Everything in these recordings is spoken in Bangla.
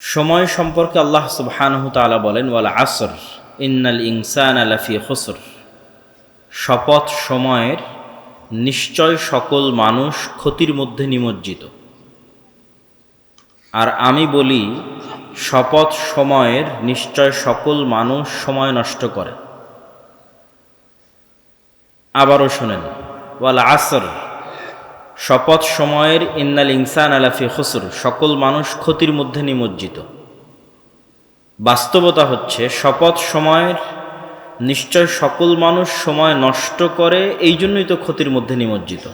সময় সম্পর্কে আল্লাহ সুবহানাহু তাআলা বলেন, ওয়াল আসর ইন্নাল ইনসানা লাফি খুসর। শপথ সময়ের, নিশ্চয় সকল মানুষ ক্ষতির মধ্যে নিমজ্জিত। আর আমি বলি, শপথ সময়ের, নিশ্চয় সকল মানুষ সময় নষ্ট করে। আবারও শোনেন, ওয়াল আসর, শপথ সময়ের, ইন্নাল ইনসানা লাফি খুসর, সকল মানুষ ক্ষতির মধ্যে নিমজ্জিত। বাস্তবতা হচ্ছে শপথ সময়ের, নিশ্চয় সকল মানুষ সময় নষ্ট করে, এই জন্যই তো ক্ষতির মধ্যে নিমজ্জিত।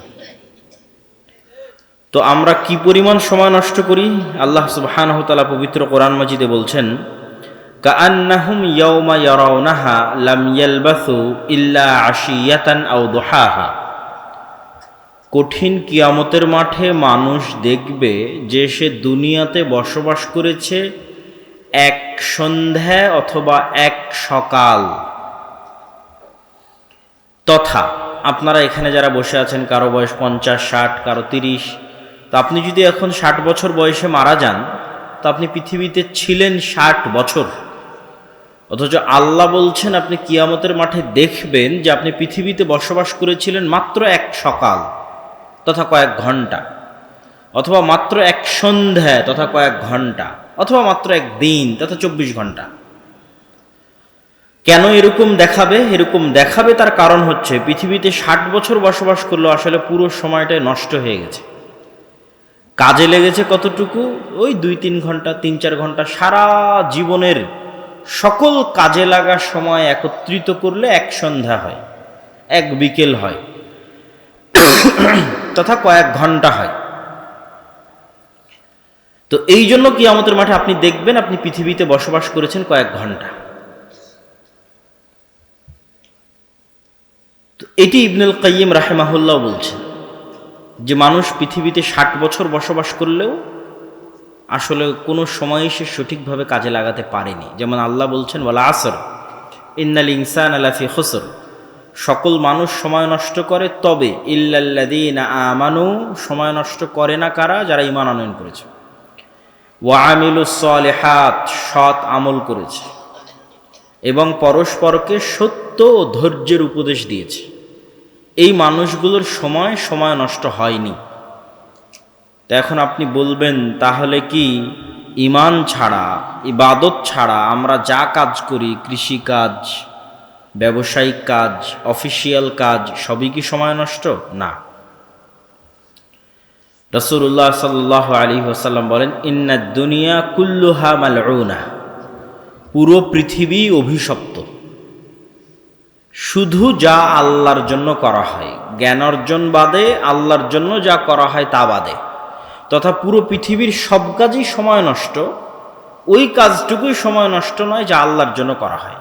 তো আমরা কি পরিমাণ সময় নষ্ট করি? আল্লাহ সুবহানাহু ওয়া তাআলা পবিত্র কোরআন মাজিদে বলছেন, কাআন্নাহুম ইয়াওমা ইয়ারাউনাহা লাম ইয়ালবাসু ইল্লা আশিয়াতান আও দুহাহা। কঠিন কিয়ামতের মাঠে মানুষ দেখবে যে সে দুনিয়াতে বসবাস করেছে এক সন্ধ্যা অথবা এক সকাল। তথা আপনারা এখানে যারা বসে আছেন, কারো বয়স 50, 60, কারো 30, তো আপনি যদি এখন 60 বছর বয়সে মারা যান, তো আপনি পৃথিবীতে ছিলেন 60 বছর। অথচ আল্লাহ বলছেন আপনি কিয়ামতের মাঠে দেখবেন যে আপনি পৃথিবীতে বসবাস করেছিলেন মাত্র এক সকাল তথা কয়েক ঘন্টা, অথবা মাত্র এক সন্ধ্যা তথা কয়েক ঘন্টা, অথবা মাত্র এক দিন তথা 24 ঘন্টা। কেন এরকম দেখাবে? এরকম দেখাবে তার কারণ হচ্ছে পৃথিবীতে 60 বছর বসবাস করলেও আসলে পুরো সময়টাই নষ্ট হয়ে গেছে। কাজে লেগেছে কতটুকু? ওই 2-3 ঘন্টা, 3-4 ঘন্টা। সারা জীবনের সকল কাজে লাগা সময় একত্রিত করলে এক সন্ধ্যা হয়, এক বিকেল হয়, তথা কয়েক ঘন্টা হয়। তো এই জন্য কিয়ামতের মাঠে আপনি দেখবেন আপনি পৃথিবীতে বসবাস করেছেন কয়েক ঘন্টা। তো এটি ইবনুল কাইয়িম রাহিমাহুল্লাহ বলছেন যে মানুষ পৃথিবীতে 60 বছর বসবাস করলেও আসলে কোনো সময়ই সে সঠিকভাবে কাজে লাগাতে পারেনি। যেমন আল্লাহ বলছেন, ওয়াল আসর ইন্নাল ইনসানা লাফি খুসর, সকল মানুষ সময় নষ্ট করে, তবে ইল্লাল্লাযীনা আমানু, সময় নষ্ট করে না কারা? যারা ঈমান আনয়ন করেছে, ওয়া আমিলুস সলিহাত, সৎ আমল করেছে, এবং পরস্পরকে সত্য ও ধৈর্যের উপদেশ দিয়েছে। এই মানুষগুলোর সময় নষ্ট হয়নি। তো এখন আপনি বলবেন, তাহলে কি ঈমান ছাড়া, ইবাদত ছাড়া আমরা যা কাজ করি, কৃষিকাজ, ব্যবসায়িক কাজ, অফিসিয়াল কাজ, সবই কি সময় নষ্ট? না। রাসূলুল্লাহ সাল্লাল্লাহু আলাইহি ওয়াসাল্লাম বলেন, ইন্নাদ দুনিয়া কুল্লুহা মালউনা, পুরো পৃথিবী অভিশপ্ত। শুধু যা আল্লাহর জন্য করা হয়, জ্ঞান অর্জন বাদে আল্লাহর জন্য যা করা হয় তা বাদে, তথা পুরো পৃথিবীর সব কাজই সময় নষ্ট। ওই কাজটুকুই সময় নষ্ট নয় যা আল্লাহর জন্য করা হয়।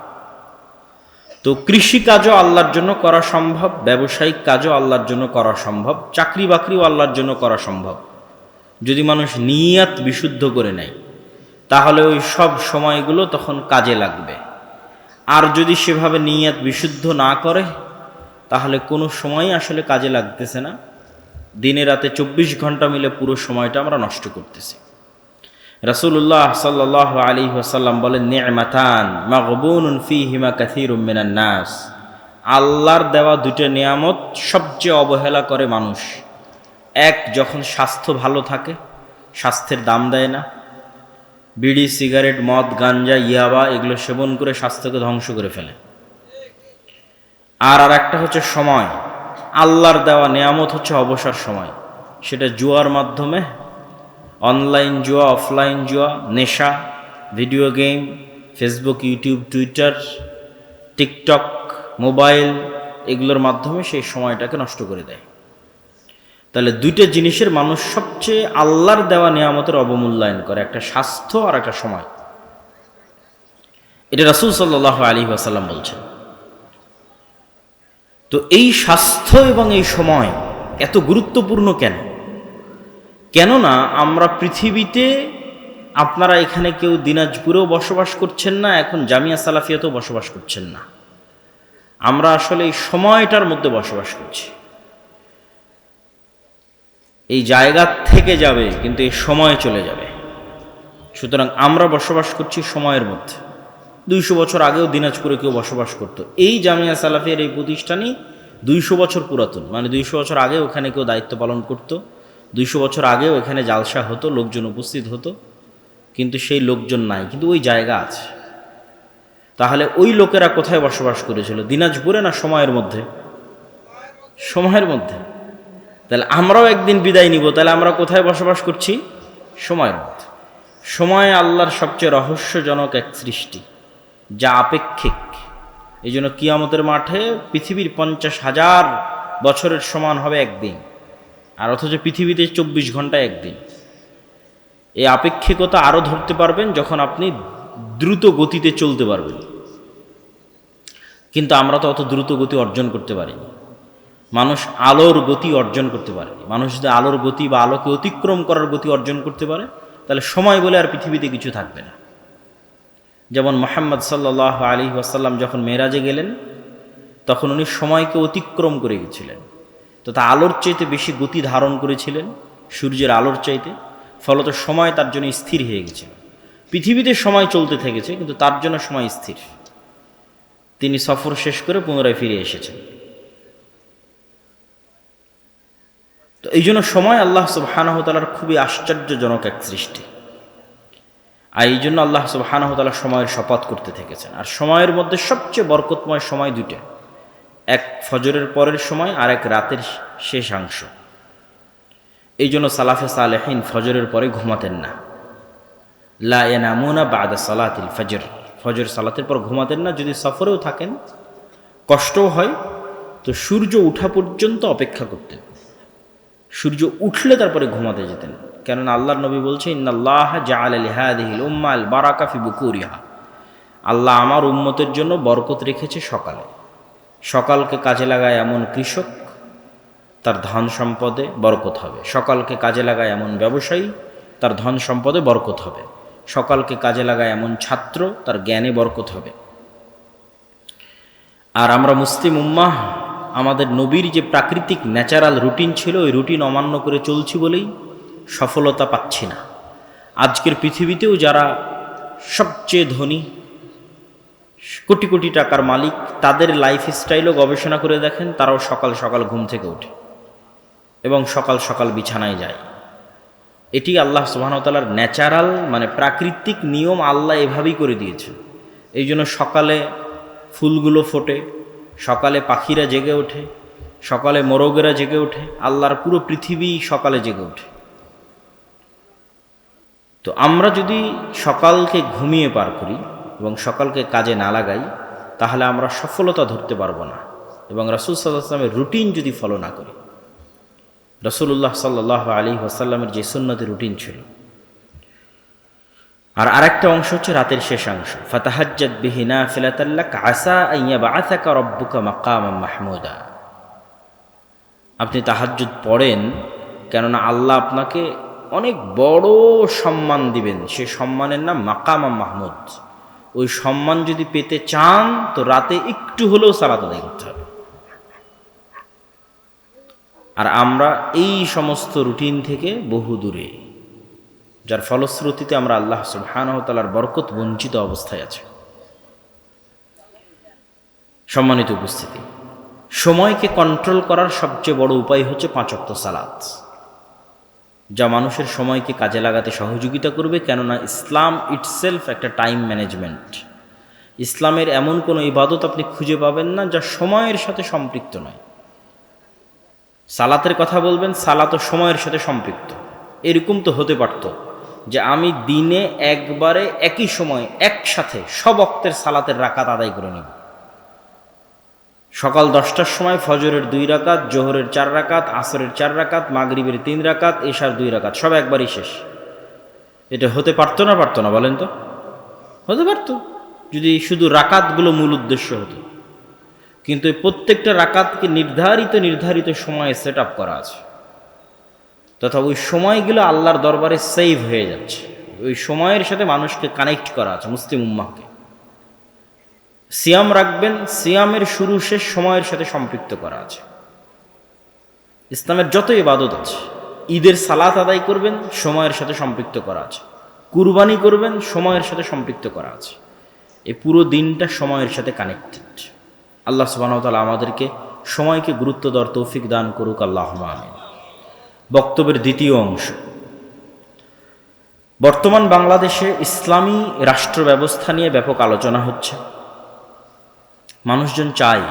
তো কৃষিকাজও আল্লাহর জন্য করা সম্ভব, ব্যবসায়িক কাজও আল্লাহর জন্য করা সম্ভব, চাকরি বাকরিও আল্লাহর জন্য করা সম্ভব, যদি মানুষ নিয়াত বিশুদ্ধ করে নেয়, তাহলে ওই সব সময়গুলো তখন কাজে লাগবে। আর যদি সেভাবে নিয়াত বিশুদ্ধ না করে, তাহলে কোনো সময়ই আসলে কাজে লাগতেছে না। দিনে রাতে 24 ঘন্টা মিলে পুরো সময়টা আমরা নষ্ট করতেছি। রাসূলুল্লাহ সাল্লাল্লাহু আলাইহি ওয়াসাল্লাম বলেন, নি'মাতান মাগবুনুন ফীহিমা কাসীরুম মিনান নাস, আল্লাহর দেওয়া দুটো নিয়ামত সবচেয়ে অবহেলা করে মানুষ। এক, যখন স্বাস্থ্য ভালো থাকে, স্বাস্থ্যের দাম দেয় না, বিড়ি, সিগারেট, মদ, গাঞ্জা, ইয়াবা এগুলো সেবন করে স্বাস্থ্যকে ধ্বংস করে ফেলে। আর একটা হচ্ছে সময়, আল্লাহর দেওয়া নিয়ামত হচ্ছে অবসর সময়, সেটা জুয়ার মাধ্যমে, অনলাইন জুয়া, অফলাইন জুয়া, নেশা, video game, Facebook, YouTube, Twitter, TikTok, mobile, এগুলোর মাধ্যমে সেই সময়টাকে নষ্ট করে দেয়। তাহলে দুইটা জিনিসের মানুষ সবচেয়ে আল্লাহর দেওয়া নিয়ামতের অবমূল্যায়ন করে, একটা স্বাস্থ্য আর একটা সময়। এটা রাসূল সাল্লাল্লাহু আলাইহি ওয়াসাল্লাম বলছেন। তো এই স্বাস্থ্য এবং এই সময় এত গুরুত্বপূর্ণ কেন? কেননা আমরা পৃথিবীতে, আপনারা এখানে কেউ দিনাজপুরেও বসবাস করছেন না, এখন জামিয়া সালাফিয়াতেও বসবাস করছেন না। আমরা আসলে এই সময়টার মধ্যে বসবাস করছি। এই জায়গা থেকে যাবে, কিন্তু এই সময় চলে যাবে। সুতরাং আমরা বসবাস করছি সময়ের মধ্যে। 200 বছর আগেও দিনাজপুরে কেউ বসবাস করত। এই জামিয়া সালাফিয়ার এই প্রতিষ্ঠানই 200 বছর পুরাতন, মানে 200 বছর আগে ওখানে কেউ দায়িত্ব পালন করত, 200 বছর আগেও এখানে জালসা হতো, লোকজন উপস্থিত হতো, কিন্তু সেই লোকজন নাই, কিন্তু ওই জায়গা আছে। তাহলে ওই লোকেরা কোথায় বসবাস করেছিল? দিনাজপুরে না সময়ের মধ্যে? সময়ের মধ্যে। তাহলে আমরাও একদিন বিদায় নিব, তাহলে আমরা কোথায় বসবাস করছি? সময়ের মধ্যে। সময় আল্লাহর সবচেয়ে রহস্যজনক এক সৃষ্টি, যা আপেক্ষিক। এই জন্য কিয়ামতের মাঠে পৃথিবীর 50,000 বছরের সমান হবে একদিন, আর অথচ পৃথিবীতে 24 ঘন্টায় একদিন। এই আপেক্ষিকতা আরও ধরতে পারবেন যখন আপনি দ্রুত গতিতে চলতে পারবেন। কিন্তু আমরা তো অত দ্রুত গতি অর্জন করতে পারিনি। মানুষ আলোর গতি অর্জন করতে পারেনি। মানুষ যদি আলোর গতি বা আলোকে অতিক্রম করার গতি অর্জন করতে পারে, তাহলে সময় বলে আর পৃথিবীতে কিছু থাকবে না। যেমন মুহাম্মদ সাল্লাল্লাহু আলাইহি ওয়াসাল্লাম যখন মেরাজে গেলেন, তখন উনি সময়কে অতিক্রম করে গেছিলেন, তো তা আলোর চাইতে বেশি গতি ধারণ করেছিলেন, সূর্যের আলোর চাইতে। ফলত সময় তার জন্য স্থির হয়ে গেছিল। পৃথিবীতে সময় চলতে থেকেছে, কিন্তু তার জন্য সময় স্থির। তিনি সফর শেষ করে পুনরায় ফিরে এসেছেন। তো এই জন্য সময় আল্লাহ সুবহানাহু ওয়া তাআলার খুবই আশ্চর্যজনক এক সৃষ্টি। আর এই জন্য আল্লাহ সুবহানাহু ওয়া তাআলা সময়ের শপথ করতে থেকেছেন। আর সময়ের মধ্যে সবচেয়ে বরকতময় সময় দুইটা, এক ফজরের পরের সময়, আর এক রাতের শেষাংশ। এই জন্য সালাফে সালেহিন ফজরের পরে ঘুমাতেন না। লা ইয়ানামুনা বা'দা সালাতিল ফজর, ফজর সালাতের পর ঘুমাতেন না। যদি সফরেও থাকেন, কষ্টও হয়, তো সূর্য উঠা পর্যন্ত অপেক্ষা করতেন। সূর্য উঠলে তারপরে ঘুমাতে যেতেন। কেননা আল্লাহর নবী বলছে, ইন্নাল্লাহা জাআলা লিহাদিহিল উম্মাল বারাকা ফি বুকুরিহা, আল্লাহ আমার উম্মতের জন্য বরকত রেখেছে সকালে। সকালকে কাজে লাগায় এমন কৃষক, তার ধন সম্পদে বরকত হবে। সকালকে কাজে লাগায় এমন ব্যবসায়ী, তার ধন সম্পদে বরকত হবে। সকালকে কাজে লাগায় এমন ছাত্র, তার জ্ঞানে বরকত হবে। আর আমরা মুসলিম উম্মাহ আমাদের নবীর যে প্রাকৃতিক ন্যাচারাল রুটিন ছিল, ওই রুটিন অমান্য করে চলছি বলেই সফলতা পাচ্ছি না। আজকের পৃথিবীতেও যারা সবচেয়ে ধনী, কোটি কোটি টাকার মালিক, তাদের লাইফস্টাইলও গবেষণা করে দেখেন, তারাও সকাল সকাল ঘুম থেকে ওঠে এবং সকাল সকাল বিছানায় যায়। এটি আল্লাহ সুবহানাহু ওয়া তাআলার ন্যাচারাল, মানে প্রাকৃতিক নিয়ম আল্লাহ এভাবেই করে দিয়েছে। এই জন্য সকালে ফুলগুলো ফোটে, সকালে পাখিরা জেগে ওঠে, সকালে মোরগেরা জেগে ওঠে, আল্লাহর পুরো পৃথিবী সকালে জেগে ওঠে। তো আমরা যদি সকালকে ঘুমিয়ে পার করি এবং সকালকে কাজে না লাগাই, তাহলে আমরা সফলতা ধরতে পারবো না। এবং রাসূল সাল্লাল্লাহু আলাইহি ওয়াসাল্লামের রুটিন যদি ফলো না করি, রাসূলুল্লাহ সাল্লাল্লাহু আলাইহি ওয়াসাল্লামের যে সুন্নতি রুটিন ছিল। আর আরেকটা অংশ হচ্ছে রাতের শেষাংশ, ফাতাহাজ্জাদ বিহি নাফিলাতাল লাক আসা আন ইয়াবআসাকা রাব্বুকা মাকামান মাহমুদা। আপনি তাহাজ্জুদ পড়েন, কেননা আল্লাহ আপনাকে অনেক বড় সম্মান দিবেন। সে সম্মানের নাম মাকামান মাহমুদ। ওই সম্মান যদি পেতে চান, তো রাতে একটু হলেও সালাত আদায় করতে হবে। আর আমরা এই সমস্ত রুটিন থেকে বহু দূরে, যার ফলশ্রুতিতে আমরা আল্লাহ সুবহানাহু ওয়া তাআলার বরকত বঞ্চিত অবস্থায় আছি। সম্মানিত উপস্থিতি, সময়কে কন্ট্রোল করার সবচেয়ে বড় উপায় হচ্ছে 5 ওয়াক্ত সালাত, যা মানুষের সময়কে কাজে লাগাতে সহযোগিতা করবে। কেননা ইসলাম ইটসেলফ একটা টাইম ম্যানেজমেন্ট। ইসলামের এমন কোনো ইবাদত আপনি খুঁজে পাবেন না যা সময়ের সাথে সম্পৃক্ত নয়। সালাতের কথা বলবেন, সালাতও সময়ের সাথে সম্পৃক্ত। এরকম তো হতে পারত যে আমি দিনে একবারে একই সময় একসাথে সব ওয়াক্তের সালাতের রাকাত আদায় করে নেব। সকাল 10টার সময় ফজরের 2 রাকাত, জোহরের 4 রাকাত, আসরের 4 রাকাত, মাগরিবের 3 রাকাত, এশার 2 রাকাত, সব একবারই শেষ। এটা হতে পারতো না? পারতো না? বলেন তো। হতে পারতো যদি শুধু রাকাতগুলো মূল উদ্দেশ্য হতো। কিন্তু এই প্রত্যেকটা রাকাতকে নির্ধারিত সময়ে সেট আপ করা আছে, তথা ওই সময়গুলো আল্লাহর দরবারে সেভ হয়ে যাচ্ছে। ওই সময়ের সাথে মানুষকে কানেক্ট করা আছে, মুসলিম উম্মাহকে। সিয়াম রাখবেন, সিয়ামের শুরু শেষ সময়ের সাথে সম্পৃক্ত করা আছে। ইসলামের যত ইবাদত আছে, ঈদের সালাত আদায় করবেন, সময়ের সাথে সম্পৃক্ত করা আছে। কুরবানি করবেন, সময়ের সাথে সম্পৃক্ত করা আছে। এই পুরো দিনটা সময়ের সাথে কানেক্টেড। আল্লাহ সুবহানাহু ওয়া তাআলা আমাদেরকে সময়কে গুরুত্ব দেওয়ার তৌফিক দান করুক, আল্লাহুম্মা আমিন। বক্তব্যের দ্বিতীয় অংশ, বর্তমান বাংলাদেশে ইসলামী রাষ্ট্র ব্যবস্থা নিয়ে ব্যাপক আলোচনা হচ্ছে। মানুষজন চায়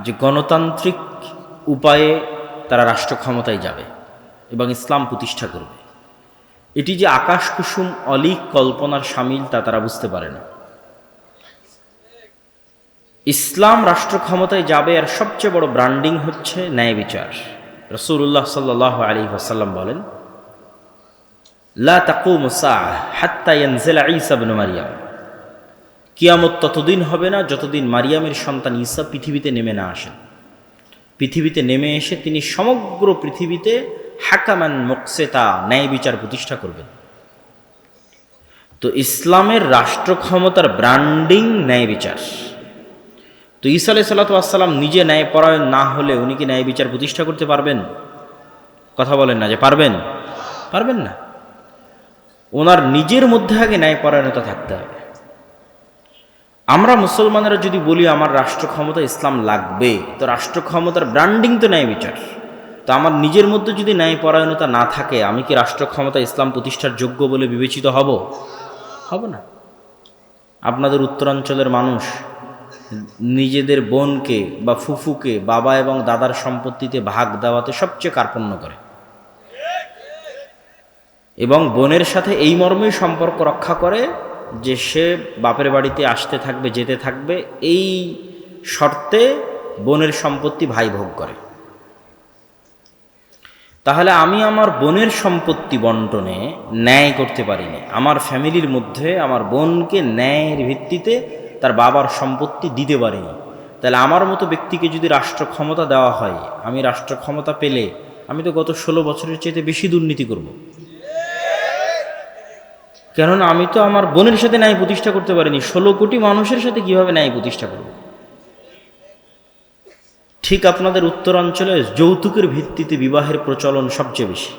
যে গণতান্ত্রিক উপায়ে তারা রাষ্ট্র ক্ষমতায় যাবে এবং ইসলাম প্রতিষ্ঠা করবে। এটি যে আকাশ কুসুম অলীক কল্পনার শামিল তা তারা বুঝতে পারে না। ইসলাম রাষ্ট্র ক্ষমতায় যাবে আর সবচেয়ে বড় ব্র্যান্ডিং হচ্ছে ন্যায় বিচার। রাসূলুল্লাহ সাল্লাল্লাহু আলাইহি ওয়াসাল্লাম বলেন, লা তাকুমু সাআহ হাত্তা ইয়ানজিলা ঈসা ইবনে মারইয়াম। কিয়ামত ততদিন হবে না যতদিন মারিয়ামের সন্তান ঈসা পৃথিবীতে নেমে না আসেন। পৃথিবীতে নেমে এসে তিনি সমগ্র পৃথিবীতে হাকামান মুকসিতা, ন্যায় বিচার প্রতিষ্ঠা করবেন। তো ইসলামের রাষ্ট্র ক্ষমতার ব্র্যান্ডিং ন্যায় বিচার। তো ঈসা আলাইহিস সালাতু ওয়াস সালাম নিজে ন্যায়পরায়ণ না হলে উনি কি ন্যায় বিচার প্রতিষ্ঠা করতে পারবেন? কথা বলেন না যে পারবেন, পারবেন না। ওনার নিজের মধ্যে আগে ন্যায়পরায়ণতা থাকতে হবে। আমরা মুসলমানেরা যদি বলি আমার রাষ্ট্র ক্ষমতা ইসলাম লাগবে, তো রাষ্ট্র ক্ষমতার ব্র্যান্ডিং তো ন্যায় বিচার। তো আমার নিজের মধ্যে যদি ন্যায়পরায়ণতা না থাকে, আমি কি রাষ্ট্র ক্ষমতা ইসলাম প্রতিষ্ঠার যোগ্য বলে বিবেচিত হব? হব না। আপনাদের উত্তরাঞ্চলের মানুষ নিজেদের বোনকে বা ফুফুকে বাবা এবং দাদার সম্পত্তিতে ভাগ দেওয়াতে সবচেয়ে কার্পণ্য করে এবং বোনের সাথে এই মর্মেই সম্পর্ক রক্ষা করে যে সে বাপের বাড়িতে আসতে থাকবে, যেতে থাকবে, এই শর্তে বোনের সম্পত্তি ভাই ভোগ করে। তাহলে আমি আমার বোনের সম্পত্তি বন্টনে ন্যায় করতে পারিনি। আমার ফ্যামিলির মধ্যে আমার বোনকে ন্যায়ের ভিত্তিতে তার বাবার সম্পত্তি দিতে পারিনি। তাহলে আমার মতো ব্যক্তিকে যদি রাষ্ট্র ক্ষমতা দেওয়া হয়, আমি রাষ্ট্র ক্ষমতা পেলে আমি তো গত 16 বছরের চাইতে বেশি দুর্নীতি করব। কেননা আমি তো আমার বোনের সাথে ন্যায় প্রতিষ্ঠা করতে পারিনি, 16 কোটি মানুষের সাথে কিভাবে ন্যায় প্রতিষ্ঠা করব? ঠিক আপনাদের উত্তরাঞ্চলে যৌতুকের ভিত্তিতে বিবাহের প্রচলন সবচেয়ে বেশি।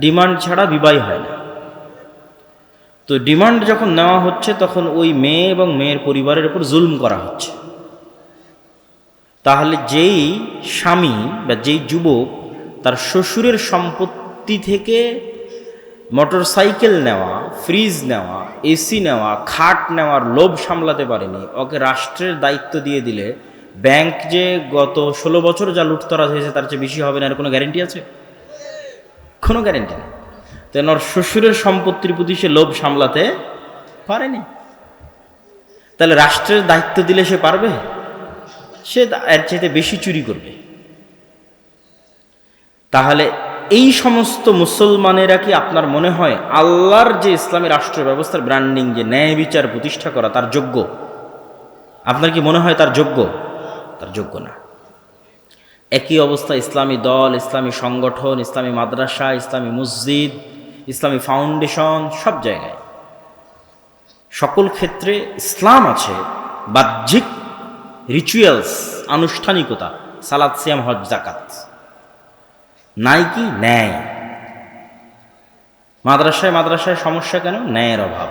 ডিমান্ড ছাড়া বিবাহ হয় না। তো ডিমান্ড যখন নেওয়া হচ্ছে তখন ওই মেয়ে এবং মেয়ের পরিবারের উপর জুলুম করা হচ্ছে। তাহলে যেই স্বামী বা যেই যুবক তার শ্বশুরের সম্পত্তি থেকে মোটর সাইকেল নেওয়া, ফ্রিজ নেওয়া, এসি নেওয়া, খাট নেওয়ার লোভ সামলাতে পারেনি, ওকে রাষ্ট্রের দায়িত্ব দিয়ে দিলে ব্যাংক যে গত 16 বছর যা লুটতরাজ হয়েছে তার চেয়ে বেশি হবে না, এর কোনো গ্যারেন্টি আছে? কোনো গ্যারেন্টি নেই। তেন ওর শ্বশুরের সম্পত্তির প্রতি সে লোভ সামলাতে পারেনি। তাহলে রাষ্ট্রের দায়িত্ব দিলে সে পারবে? সে এর চাইতে বেশি চুরি করবে। তাহলে এই সমস্ত মুসলমানেরা কি আপনার মনে হয় আল্লাহর যে ইসলামী রাষ্ট্র ব্যবস্থার ব্র্যান্ডিং, যে ন্যায় বিচার প্রতিষ্ঠা করা, তার যোগ্য? আপনার কি মনে হয় তার যোগ্য? তার যোগ্য না। একই অবস্থা ইসলামী দল, ইসলামী সংগঠন, ইসলামী মাদ্রাসা, ইসলামী মসজিদ, ইসলামী ফাউন্ডেশন, সব জায়গায় সকল ক্ষেত্রে ইসলাম আছে, বাহ্যিক রিচুয়ালস, আনুষ্ঠানিকতা, সালাত, সিয়াম, হজ, যাকাত, নাই কি ন্যায়। মাদ্রাসায় সমস্যা কেন? ন্যায়ের অভাব।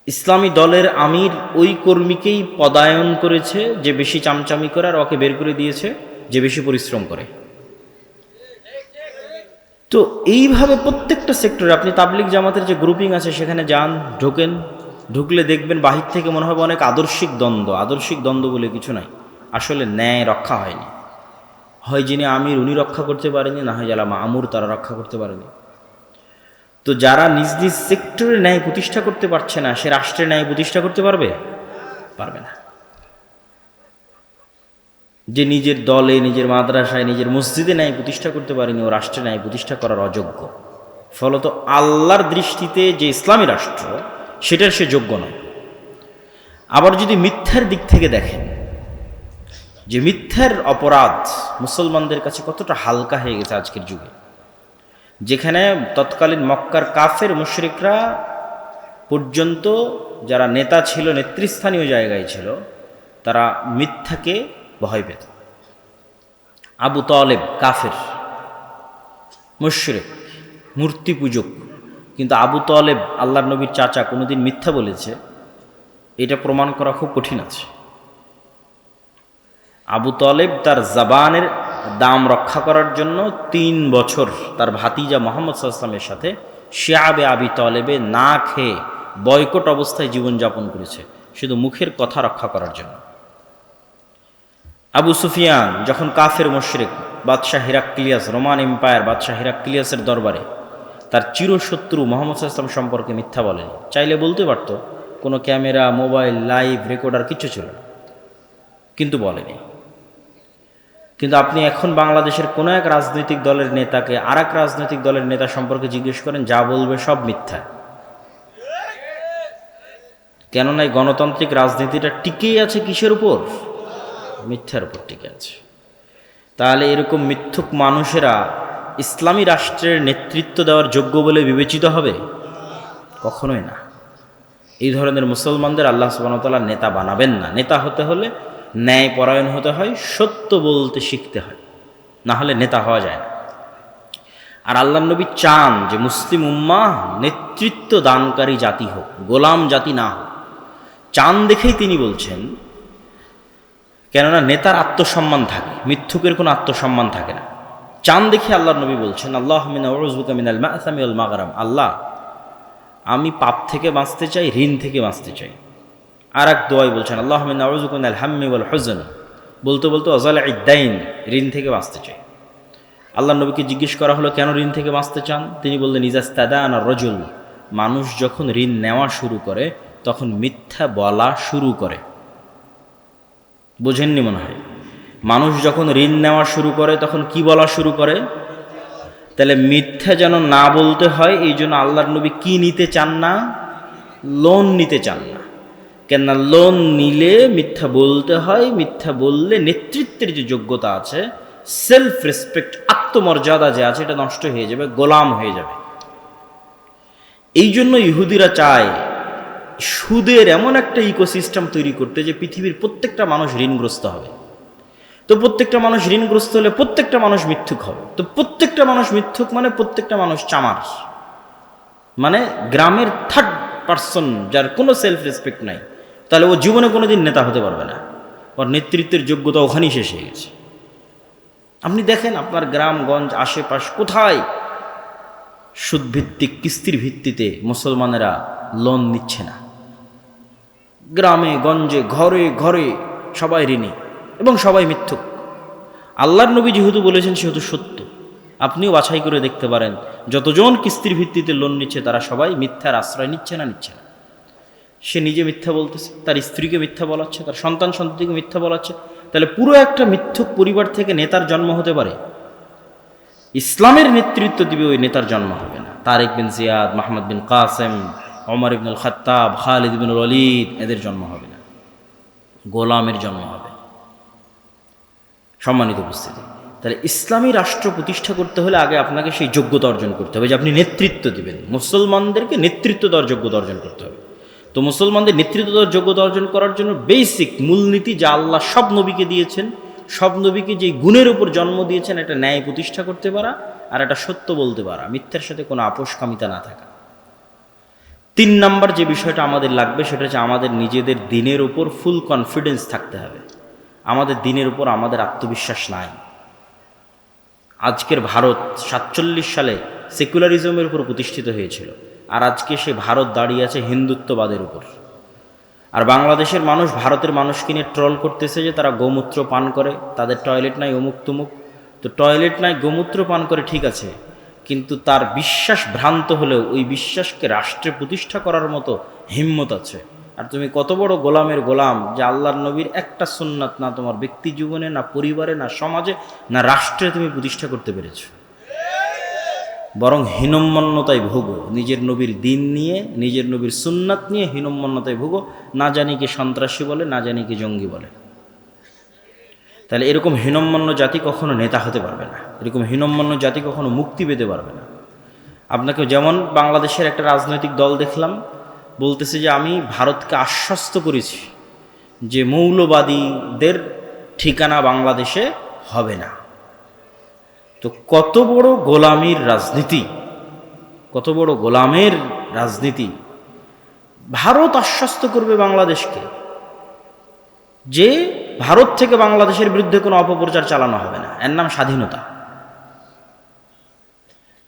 ইসলামী দলের আমির ওই কর্মীকেই পদায়ন করেছে যে বেশি চামচামি করে, আর ওকে বের করে দিয়েছে যে বেশি পরিশ্রম করে। তো এইভাবে প্রত্যেকটা সেক্টরে আপনি তাবলিগ জামাতের যে গ্রুপিং আছে সেখানে যান, ঢোকেন, ঢুকলে দেখবেন বাহির থেকে মনে হবে অনেক আদর্শিক দ্বন্দ্ব। আদর্শিক দ্বন্দ্ব বলে কিছু নাই, আসলে ন্যায় রক্ষা হয়নি। হয় যিনি আমির উনি রক্ষা করতে পারেনি, না হয় যারা মামুর তারা রক্ষা করতে পারেনি। তো যারা নিজ নিজ সেক্টরে ন্যায় প্রতিষ্ঠা করতে পারছে না, সে রাষ্ট্রে ন্যায় প্রতিষ্ঠা করতে পারবে? পারবে না। যে নিজের দলে, নিজের মাদ্রাসায়, নিজের মসজিদে ন্যায় প্রতিষ্ঠা করতে পারেনি, ও রাষ্ট্রে ন্যায় প্রতিষ্ঠা করার অযোগ্য। ফলত আল্লাহর দৃষ্টিতে যে ইসলামী রাষ্ট্র, সেটার সে যোগ্য নয়। আবার যদি মিথ্যার দিক থেকে দেখেন, যে মিথ্যার অপরাধ মুসলমানদের কাছে কতটা হালকা হয়ে গেছে আজকের যুগে, যেখানে তৎকালীন মক্কার কাফের মুশরিকরা পর্যন্ত যারা নেতা ছিল, নেতৃস্থানীয় জায়গায় ছিল, তারা মিথ্যাকে ভয় পেত। আবু তালেব কাফের মুশরিক, মূর্তি পূজক। কিন্তু আবু তালেব আল্লাহর নবীর চাচা কোনোদিন মিথ্যা বলেছে এটা প্রমাণ করা খুব কঠিন আছে। আবু তালেব তার জবানের দাম রক্ষা করার জন্য 3 বছর তার ভাতিজা মুহাম্মদ সাল্লাল্লাহু আলাইহি ওয়াসাল্লামের সাথে শিয়াবে আবি তালেবে না খেয়ে বয়কট অবস্থায় জীবনযাপন করেছে, শুধু মুখের কথা রক্ষা করার জন্য। আবু সুফিয়ান যখন কাফের মুশরিক, বাদশাহ হিরাক্লিয়াস, রোমান এম্পায়ার বাদশাহ হিরাক্লিয়াসের দরবারে তার চিরশত্রু মুহাম্মদ সাল্লাল্লাহু আলাইহি ওয়াসাল্লাম সম্পর্কে মিথ্যা বলেনি। চাইলে বলতে পারতো, কোনো ক্যামেরা, মোবাইল, লাইভ রেকর্ডার কিচ্ছু ছিল না, কিন্তু বলেনি। কিন্তু আপনি এখন বাংলাদেশের কোনো এক রাজনৈতিক দলের নেতাকে আর এক রাজনৈতিক দলের নেতা সম্পর্কে জিজ্ঞেস করেন, যা বলবে সব মিথ্যা। কেননা এই গণতান্ত্রিক রাজনীতিটা টিকেই আছে কিসের উপর? মিথ্যার উপর টিকে আছে। তাহলে এরকম মিথ্যুক মানুষেরা ইসলামী রাষ্ট্রের নেতৃত্ব দেওয়ার যোগ্য বলে বিবেচিত হবে? কখনোই না। এই ধরনের মুসলমানদের আল্লাহ সুবহানাহু ওয়া তাআলা নেতা বানাবেন না। নেতা হতে হলে ন্যায় পরায়ণ হতে হয়, সত্য বলতে শিখতে হয়, না হলে নেতা হওয়া যায় না। আর আল্লাহর নবী চান যে মুসলিম উম্মাহ নেতৃত্ব দানকারী জাতি হোক, গোলাম জাতি না হোক। চান দেখেই তিনি বলছেন, কেননা নেতার আত্মসম্মান থাকে, মিথ্যুকের কোনো আত্মসম্মান থাকে না। চান দেখে আল্লাহর নবী বলছেন, আল্লাহুম্মা আউযুবিকা মিনাল মা'সামি ওয়াল মাগরাম, আল্লাহ আমি পাপ থেকে বাঁচতে চাই, ঋণ থেকে বাঁচতে চাই। আর এক দোয়াই বলছেন, আল্লাহুম্মা আউযুবিকা মিনাল হাম্মি ওয়াল হুজন, বলতে বলতে ওয়াজালা'id দাইন, ঋণ থেকে বাঁচতে চাই। আল্লাহর নবীকে জিজ্ঞেস করা হলো, কেন ঋণ থেকে বাঁচতে চান? তিনি বললেন, ইজাস্তাদানা রাজুল, মানুষ যখন ঋণ নেওয়া শুরু করে তখন মিথ্যা বলা শুরু করে। বোঝেননি মনে হয়? মানুষ যখন ঋণ নেওয়া শুরু করে তখন কি বলা শুরু করে? তাহলে মিথ্যা যেন না বলতে হয়, এই জন্য আল্লাহর নবী কি নিতে চান না? লোন নিতে চান না। কেননা লোন নিলে মিথ্যা বলতে হয়, মিথ্যা বললে নেতৃত্বের যে যোগ্যতা আছে, সেলফ রেসপেক্ট, আত্মমর্যাদা যে আছে, এটা নষ্ট হয়ে যাবে, গোলাম হয়ে যাবে। এই জন্য ইহুদিরা চায় সুদের এমন একটা ইকোসিস্টেম তৈরি করতে যে পৃথিবীর প্রত্যেকটা মানুষ ঋণগ্রস্ত হবে। তো প্রত্যেকটা মানুষ ঋণগ্রস্ত হলে প্রত্যেকটা মানুষ মিথ্যুক হবে। তো প্রত্যেকটা মানুষ মিথ্যুক মানে প্রত্যেকটা মানুষ চামার, মানে গ্রামের 3rd পারসন যার কোনো সেলফ রেসপেক্ট নাই, তাহলে ও জীবনে কোনোদিন নেতা হতে পারবে না। ওর নেতৃত্বের যোগ্যতা ওখানেই শেষ হয়ে গেছে। আপনি দেখেন আপনার গ্রামগঞ্জ আশেপাশ কোথায় সুদভিত্তিক, কিস্তির ভিত্তিতে মুসলমানেরা লোন নিচ্ছে না? গ্রামে গঞ্জে ঘরে ঘরে সবাই ঋণী এবং সবাই মিথ্যুক। আল্লাহর নবী যেহেতু বলেছেন সেহেতু সত্য। আপনিও বাছাই করে দেখতে পারেন, যতজন কিস্তির ভিত্তিতে লোন নিচ্ছে তারা সবাই মিথ্যার আশ্রয় নিচ্ছে না? সে নিজে মিথ্যা বলতেছে, তার স্ত্রীকে মিথ্যা বলাচ্ছে, তার সন্তান সন্ততিকে মিথ্যা বলাচ্ছে। তাহলে পুরো একটা মিথ্যুক পরিবার থেকে নেতার জন্ম হতে পারে? ইসলামের নেতৃত্ব দিবে ওই নেতার জন্ম হবে না। তারেক বিন জিয়াদ, মোহাম্মদ বিন কাসেম, ওমর ইবনুল খাত্তাব, খালিদ ইবনুল ওয়ালিদ, এদের জন্ম হবে না, গোলামের জন্ম হবে। সম্মানিত উপস্থিতি, তাহলে ইসলামী রাষ্ট্র প্রতিষ্ঠা করতে হলে আগে আপনাকে সেই যোগ্যতা অর্জন করতে হবে যে আপনি নেতৃত্ব দিবেন। মুসলমানদেরকে নেতৃত্ব দেওয়ার যোগ্যতা অর্জন করতে হবে। তো মুসলমানদের নেতৃত্ব দেওয়ার যোগ্যতা অর্জন করার জন্য বেসিক মূলনীতি যা আল্লাহ সব নবীকে দিয়েছেন, সব নবীকে যে গুণের উপর জন্ম দিয়েছেন, একটা ন্যায় প্রতিষ্ঠা করতে পারা আর একটা সত্য বলতে পারা, মিথ্যার সাথে কোনো আপোষকামিতা না থাকা। 3 নাম্বার যে বিষয়টা আমাদের লাগবে সেটা হচ্ছে আমাদের নিজেদের দিনের উপর ফুল কনফিডেন্স থাকতে হবে। আমাদের দিনের উপর আমাদের আত্মবিশ্বাস নাই। আজকের ভারত 47 সালে সেকুলারিজমের উপর প্রতিষ্ঠিত হয়েছিল, আর আজকে সে ভারত দাঁড়িয়ে আছে হিন্দুত্ববাদের উপর। আর বাংলাদেশের মানুষ ভারতের মানুষকে নিয়ে ট্রল করতেছে যে তারা গোমূত্র পান করে, তাদের টয়লেট নাই, অমুক তুমুক। তো টয়লেট নাই, গোমূত্র পান করে, ঠিক আছে, কিন্তু তার বিশ্বাস ভ্রান্ত হলেও ওই বিশ্বাসকে রাষ্ট্রে প্রতিষ্ঠা করার মতো হিম্মত আছে। আর তুমি কত বড় গোলামের গোলাম যে আল্লাহর নবীর একটা সুন্নাত না তোমার ব্যক্তি জীবনে, না পরিবারে, না সমাজে, না রাষ্ট্রে তুমি প্রতিষ্ঠা করতে পেরেছ। বরং হীনম্মন্যতায় ভোগো, নিজের নবীর দিন নিয়ে, নিজের নবীর সুন্নাত নিয়ে হীনম্মন্যতায় ভোগো। না জানি কি সন্ত্রাসী বলে, না জানি কি জঙ্গি বলে। তাহলে এরকম হীনম্মন্য জাতি কখনো নেতা হতে পারবে না, এরকম হীনম্মন্য জাতি কখনো মুক্তি পেতে পারবে না। আপনাকে যেমন বাংলাদেশের একটা রাজনৈতিক দল দেখলাম বলতেছে যে আমি ভারতকে আশ্বস্ত করেছি যে মৌলবাদীদের ঠিকানা বাংলাদেশে হবে না। তো কত বড় গোলামির রাজনীতি! কত বড় গোলামের রাজনীতি। ভারত আশ্বস্ত করবে বাংলাদেশকে যে ভারত থেকে বাংলাদেশের বিরুদ্ধে কোনো অপপ্রচার চালানো হবে না, এর নাম স্বাধীনতা।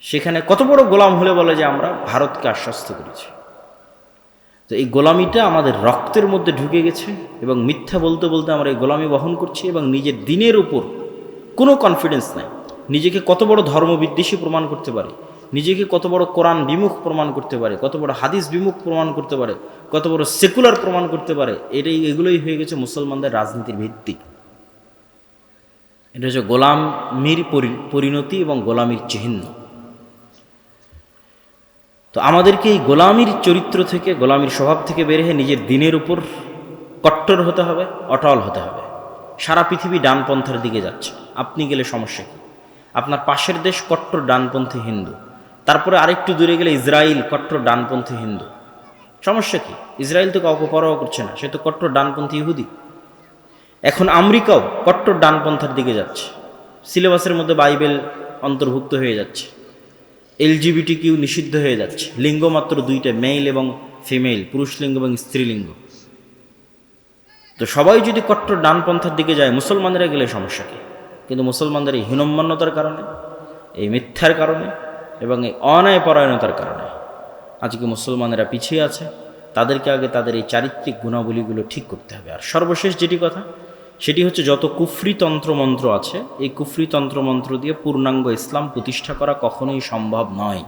সেখানে কত বড় গোলাম হলে বলে যে আমরা ভারতকে আশ্বস্ত করেছি। তো এই গোলামিটা আমাদের রক্তের মধ্যে ঢুকে গেছে এবং মিথ্যা বলতে বলতে আমরা এই গোলামি বহন করছি এবং নিজের দিনের উপর কোনো কনফিডেন্স নাই। নিজেকে কত বড় ধর্মবিদ্বেষী প্রমাণ করতে পারে, নিজেকে কত বড় কোরআন বিমুখ প্রমাণ করতে পারে, কত বড় হাদিস বিমুখ প্রমাণ করতে পারে, কত বড় সেকুলার প্রমাণ করতে পারে, এগুলোই হয়ে গেছে মুসলমানদের রাজনীতির ভিত্তি। এটা হচ্ছে গোলামির পরিণতি এবং গোলামির চিহ্ন। তো আমাদেরকে এই গোলামির চরিত্র থেকে, গোলামির স্বভাব থেকে বের হয়ে নিজের দিনের উপর কট্টর হতে হবে, অটল হতে হবে। সারা পৃথিবী ডানপন্থার দিকে যাচ্ছে, আপনি গেলে সমস্যা কী? আপনার পাশের দেশ কট্টর ডানপন্থী হিন্দু, তারপরে আরেকটু দূরে গেলে ইসরায়েল কট্টর ডানপন্থী হিন্দু, সমস্যা কি? ইসরায়েল তো কাউকে পরোয়া করছে না, সে তো কট্টর ডানপন্থী ইহুদি। এখন আমেরিকাও কট্টর ডানপন্থার দিকে যাচ্ছে, সিলেবাসের মধ্যে বাইবেল অন্তর্ভুক্ত হয়ে যাচ্ছে, LGBTQ নিষিদ্ধ হয়ে যাচ্ছে, লিঙ্গ মাত্র দুইটা, মেল এবং ফিমেল, পুরুষ লিঙ্গ এবং স্ত্রীলিঙ্গ। তো সবাই যদি কট্টর ডানপন্থার দিকে যায়, মুসলমানেরা গেলে সমস্যা কি? কিন্তু মুসলমানদের এই হীনম্মন্যতার কারণে, এই মিথ্যার কারণে এবং এই অন্যায় পরায়ণতার কারণে আজকে মুসলমানেরা পিছিয়ে আছে। তাদেরকে আগে তাদের এই চারিত্রিক গুণাবলীগুলো ঠিক করতে হবে। আর সর্বশেষ যেটি কথা, সেটি হচ্ছে যত কুফরি তন্ত্রমন্ত্র আছে, এই কুফরি তন্ত্রমন্ত্র দিয়ে পূর্ণাঙ্গ ইসলাম প্রতিষ্ঠা করা কখনোই সম্ভব নয়।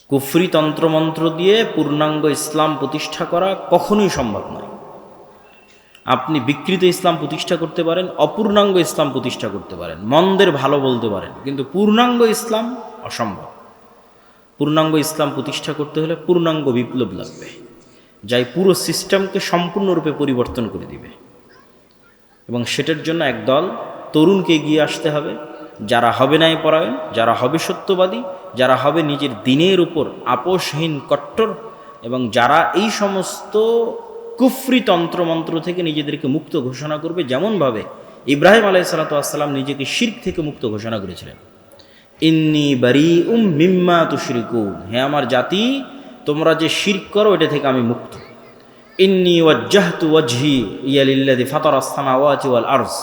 কুফরি তন্ত্রমন্ত্র দিয়ে পূর্ণাঙ্গ ইসলাম প্রতিষ্ঠা করা কখনোই সম্ভব নয়। আপনি বিকৃত ইসলাম প্রতিষ্ঠা করতে পারেন, অপূর্ণাঙ্গ ইসলাম প্রতিষ্ঠা করতে পারেন, মন্দের ভালো বলতে পারেন, কিন্তু পূর্ণাঙ্গ ইসলাম অসম্ভব। পূর্ণাঙ্গ ইসলাম প্রতিষ্ঠা করতে হলে পূর্ণাঙ্গ বিপ্লব লাগবে, যাই পুরো সিস্টেমকে সম্পূর্ণরূপে পরিবর্তন করে দিবে। এবং সেটার জন্য একদল তরুণকে এগিয়ে আসতে হবে, যারা হবে ন্যায় পরায়ণ, যারা হবে সত্যবাদী, যারা হবে নিজের দিনের উপর আপোষহীন কট্টর, এবং যারা এই সমস্ত কুফরি তন্ত্রমন্ত্র থেকে নিজেদেরকে মুক্ত ঘোষণা করবে, যেমনভাবে ইব্রাহিম আলাইহিসসালাম নিজেকে শিরক থেকে মুক্ত ঘোষণা করেছিলেন। ইন্নী বারীউম মিম্মা তুশরিকুন, হে আমার জাতি, তোমরা যে শিরক করো এটা থেকে আমি মুক্ত। ইন্নী ওয়াজ্জাহতু ওয়াজহি লিল্লাযী ফাতারাস সামাওয়াতি ওয়াল আরজ,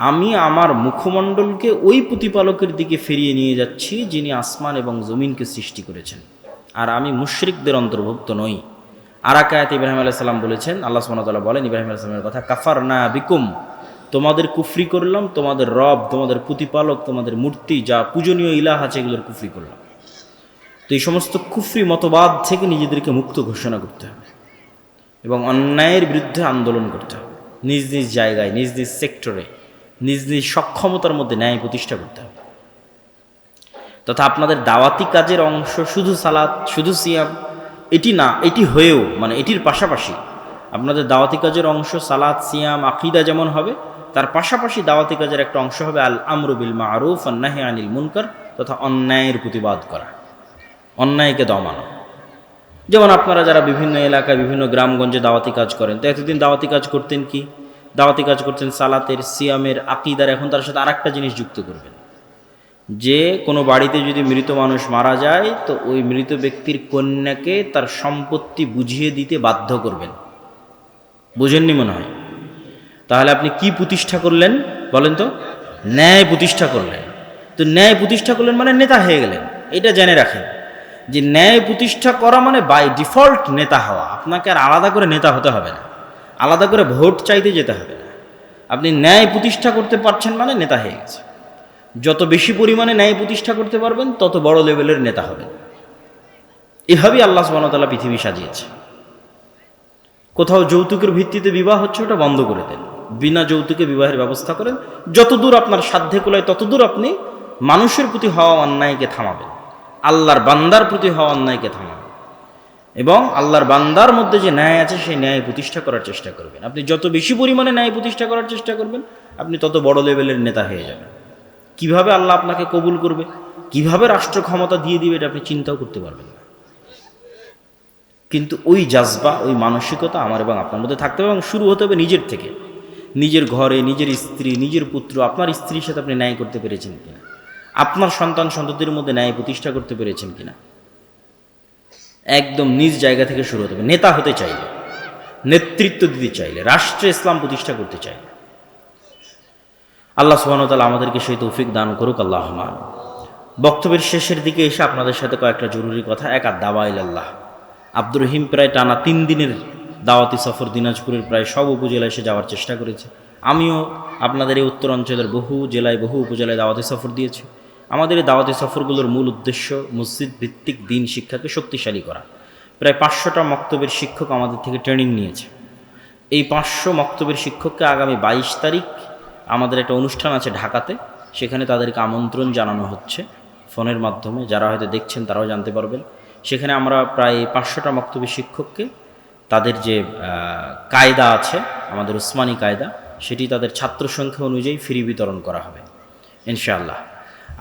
আমি আমার মুখমণ্ডলকে ওই প্রতিপালকের দিকে ফিরিয়ে নিয়ে যাচ্ছি যিনি আসমান এবং জমিনকে সৃষ্টি করেছেন, আর আমি মুশরিকদের অন্তর্ভুক্ত নই। আর এক আয়াতে ইব্রাহিম আলাইহিস সালাম বলেছেন, আল্লাহ সুবহানাহু ওয়া তাআলা বলেন ইব্রাহিম আলাইহিস সালামের কথা, কাফারনা বিকুম, তোমাদের কুফরি করলাম, তোমাদের রব, তোমাদের প্রতিপালক, তোমাদের মূর্তি, যা পূজনীয় ইলাহ আছে, এগুলোর কুফরি করলাম। তো এই সমস্ত কুফরি মতবাদ থেকে নিজেদেরকে মুক্ত ঘোষণা করতে হবে এবং অন্যায়ের বিরুদ্ধে আন্দোলন করতে হবে। নিজ নিজ জায়গায়, নিজ নিজ সেক্টরে, নিজ নিজ সক্ষমতার মধ্যে ন্যায় প্রতিষ্ঠা করতে হবে। তথা আপনাদের দাওয়াতি কাজের অংশ শুধু সালাত, শুধু সিয়াম, এটি না, এটি হয়েও, মানে এটির পাশাপাশি আপনাদের দাওয়াতি কাজের অংশ সালাত, সিয়াম, আকীদা যেমন হবে, তার পাশাপাশি দাওয়াতি কাজের একটা অংশ হবে আল আমরু বিল মারুফ ওয়ান নাহি আনিল মুনকার, তথা অন্যায়ের প্রতিবাদ করা, অন্যায়কে দমানো। যেমন আপনারা যারা বিভিন্ন এলাকায়, বিভিন্ন গ্রামগঞ্জে দাওয়াতি কাজ করেন, তো এতদিন দাওয়াতি কাজ করতেন কি? দাওয়াতি কাজ করতেন সালাতের, সিয়ামের, আকীদার। এখন তার সাথে আরেকটা জিনিস যুক্ত করবেন, যে কোনো বাড়িতে যদি মৃত মানুষ মারা যায়, তো ওই মৃত ব্যক্তির কন্যাকে তার সম্পত্তি বুঝিয়ে দিতে বাধ্য করবেন। বুঝেননি মনে হয়? তাহলে আপনি কি প্রতিষ্ঠা করলেন বলেন তো? ন্যায় প্রতিষ্ঠা করলেন। তো ন্যায় প্রতিষ্ঠা করলেন মানে নেতা হয়ে গেলেন। এটা জেনে রাখেন যে ন্যায় প্রতিষ্ঠা করা মানে বাই ডিফল্ট নেতা হওয়া। আপনাকে আর আলাদা করে নেতা হতে হবে না, আলাদা করে ভোট চাইতে যেতে হবে না। আপনি ন্যায় প্রতিষ্ঠা করতে পারছেন মানে নেতা হয়ে গেছে। যত বেশি পরিমাণে ন্যায় প্রতিষ্ঠা করতে পারবেন, তত বড় লেভেলের নেতা হবেন। এভাবেই আল্লাহ সুবহানাহু ওয়া তাআলা পৃথিবী সাজিয়েছে। কোথাও যৌতুকের ভিত্তিতে বিবাহ হচ্ছে, ওটা বন্ধ করে দেন, বিনা যৌতুকে বিবাহের ব্যবস্থা করেন। যতদূর আপনার সাধ্যে কুলায় ততদূর আপনি মানুষের প্রতি হওয়া অন্যায়কে থামাবেন, আল্লাহর বান্দার প্রতি হওয়া অন্যায়কে থামাবেন, এবং আল্লাহর বান্দার মধ্যে যে ন্যায় আছে সেই ন্যায় প্রতিষ্ঠা করার চেষ্টা করবেন। আপনি যত বেশি পরিমাণে ন্যায় প্রতিষ্ঠা করার চেষ্টা করবেন, আপনি তত বড় লেভেলের নেতা হয়ে যাবেন। কিভাবে আল্লাহ আপনাকে কবুল করবে, কিভাবে রাষ্ট্র ক্ষমতা দিয়ে দিবে, এটা আপনি চিন্তাও করতে পারবেন না। কিন্তু ওই জাজবা, ওই মানসিকতা আমার এবং আপনার মধ্যে থাকতে হবে, এবং শুরু হতে হবে নিজের থেকে। নিজের ঘরে, নিজের স্ত্রী, নিজের পুত্র, আপনার স্ত্রীর সাথে আপনি ন্যায় করতে পেরেছেন কিনা, আপনার সন্তান সন্ততির মধ্যে ন্যায় প্রতিষ্ঠা করতে পেরেছেন কিনা? একদম নিজ জায়গা থেকে শুরু হতে হবে। নেতা হতে চাইলে, নেতৃত্ব দিতে চাইলে, রাষ্ট্রে ইসলাম প্রতিষ্ঠা করতে চাইলে। আল্লাহ সুবহানাহু ওয়া তাআলা আমাদেরকে সেই তৌফিক দান করুক, আল্লাহুম্মা আমিন। বক্তব্যের শেষের দিকে এসে আপনাদের সাথে কয়েকটা জরুরি কথা। এক, আদ-দাওয়া ইলাল্লাহ। আব্দুর রহিম প্রায় টানা 3 দিনের দাওয়াতি সফর দিনাজপুরের প্রায় সব উপজেলায় এসে যাওয়ার চেষ্টা করেছে। আমিও আপনাদের এই উত্তর অঞ্চলের বহু জেলায়, বহু উপজেলায় দাওয়াতি সফর দিয়েছি। আমাদের এই দাওয়াতি সফরগুলোর মূল উদ্দেশ্য মসজিদ ভিত্তিক দিন শিক্ষাকে শক্তিশালী করা। প্রায় 500টা মক্তবের শিক্ষক আমাদের থেকে ট্রেনিং নিয়েছে। এই 500 মক্তবের শিক্ষককে আগামী 22 তারিখ আমাদের একটা অনুষ্ঠান আছে ঢাকাতে, সেখানে তাদেরকে আমন্ত্রণ জানানো হচ্ছে ফোনের মাধ্যমে। যারা হয়তো দেখছেন তারাও জানতে পারবেন। সেখানে আমরা প্রায় 500টা মক্তবের শিক্ষককে তাদের যে কায়দা আছে, আমাদের উসমানী কায়দা, সেটি তাদের ছাত্র সংখ্যা অনুযায়ী ফ্রি বিতরণ করা হবে ইনশাআল্লাহ।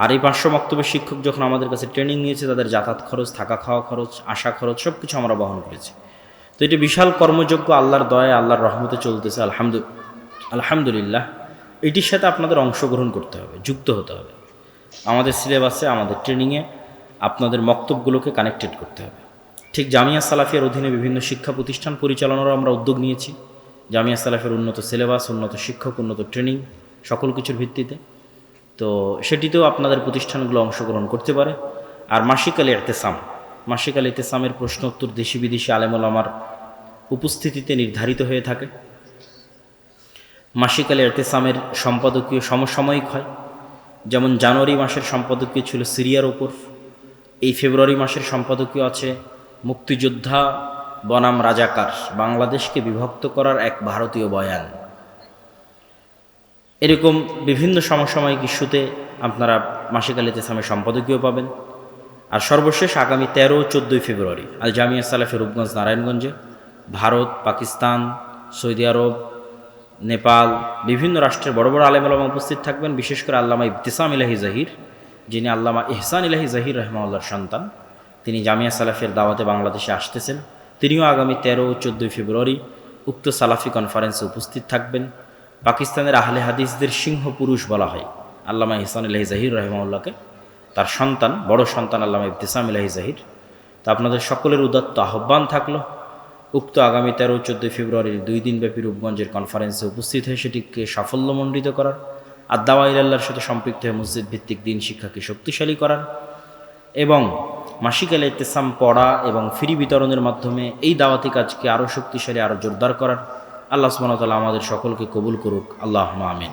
আর এই 500 মক্তবের শিক্ষক যখন আমাদের কাছে ট্রেনিং নিয়েছে, তাদের যাতায়াত খরচ, থাকা খাওয়া খরচ, আসা খরচ সব কিছু আমরা বহন করেছি। তো এটি বিশাল কর্মযোগ্য, আল্লাহর দয়া, আল্লাহর রহমতে চলতেছে আলহামদুলিল্লাহ। এটির সাথে আপনাদের অংশগ্রহণ করতে হবে, যুক্ত হতে হবে। আমাদের সিলেবাসে, আমাদের ট্রেনিংয়ে আপনাদের মক্তবগুলোকে কানেক্টেড করতে হবে। ঠিক জামিয়া সালাফিয়ার অধীনে বিভিন্ন শিক্ষা প্রতিষ্ঠান পরিচালনারও আমরা উদ্যোগ নিয়েছি। জামিয়া সালাফের উন্নত সিলেবাস, উন্নত শিক্ষক, উন্নত ট্রেনিং, সকল কিছুর ভিত্তিতে। তো সেটিতেও আপনাদের প্রতিষ্ঠানগুলো অংশগ্রহণ করতে পারে। আর মাসিক আল ইতিসাম, মাসিক আল ইতিসামের প্রশ্ন উত্তর দেশি বিদেশি আলেম ওলামার উপস্থিতিতে নির্ধারিত হয়ে থাকে। মাসিক আল ইতিসামের সম্পাদকীয় সমসাময়িক হয়। যেমন জানুয়ারি মাসের সম্পাদকীয় ছিল সিরিয়ার ওপর, এই ফেব্রুয়ারি মাসের সম্পাদকীয় আছে মুক্তিযোদ্ধা বনাম রাজাকার, বাংলাদেশকে বিভক্ত করার এক ভারতীয় বয়ান। এরকম বিভিন্ন সমসাময়িক ইস্যুতে আপনারা মাসিক আল ইতিসামের সম্পাদকীয় পাবেন। আর সর্বশেষ আগামী 13-14 ফেব্রুয়ারি আল জামিয়া সালাফের রূপগঞ্জ নারায়ণগঞ্জে ভারত, পাকিস্তান, সৌদি আরব, নেপাল, বিভিন্ন রাষ্ট্রের বড় বড় আলেম ওলামা উপস্থিত থাকবেন। বিশেষ করে আল্লামা ইবতিসাম ইলাহি জাহির, যিনি আল্লামা ইহসান ইলাহি জাহির রাহমাহুল্লাহর সন্তান, তিনি জামিয়া সালাফের দাওয়াতে বাংলাদেশে আসতেছেন। তিনিও আগামী 13-14 ফেব্রুয়ারি উক্ত সালাফি কনফারেন্সে উপস্থিত থাকবেন। পাকিস্তানের আহলে হাদিসদের সিংহ পুরুষ বলা হয় আল্লামা ইহসান ইলাহি জাহির রাহমাহুল্লাহকে, তার সন্তান, বড় সন্তান আল্লামা ইবতিসাম ইলাহি জাহির। তা আপনাদের সকলের উদাত্ত আহ্বান থাকলো উক্ত আগামী 13-14 ফেব্রুয়ারির 2 দিনব্যাপী রূপগঞ্জের কনফারেন্সে উপস্থিত হয়ে সেটিকে সাফল্যমণ্ডিত করার, আর দাওয়া ইলাল্লাহর সাথে সম্পৃক্ত হয়ে মসজিদ ভিত্তিক দিন শিক্ষাকে শক্তিশালী করার এবং মাসিক আল ইতিসাম পড়া এবং ফ্রি বিতরণের মাধ্যমে এই দাওয়াতি কাজকে আরও শক্তিশালী, আরও জোরদার করার। আল্লাহ সুবহানাহু ওয়া তাআলা আমাদের সকলকে কবুল করুক, আল্লাহুম্মা আমিন।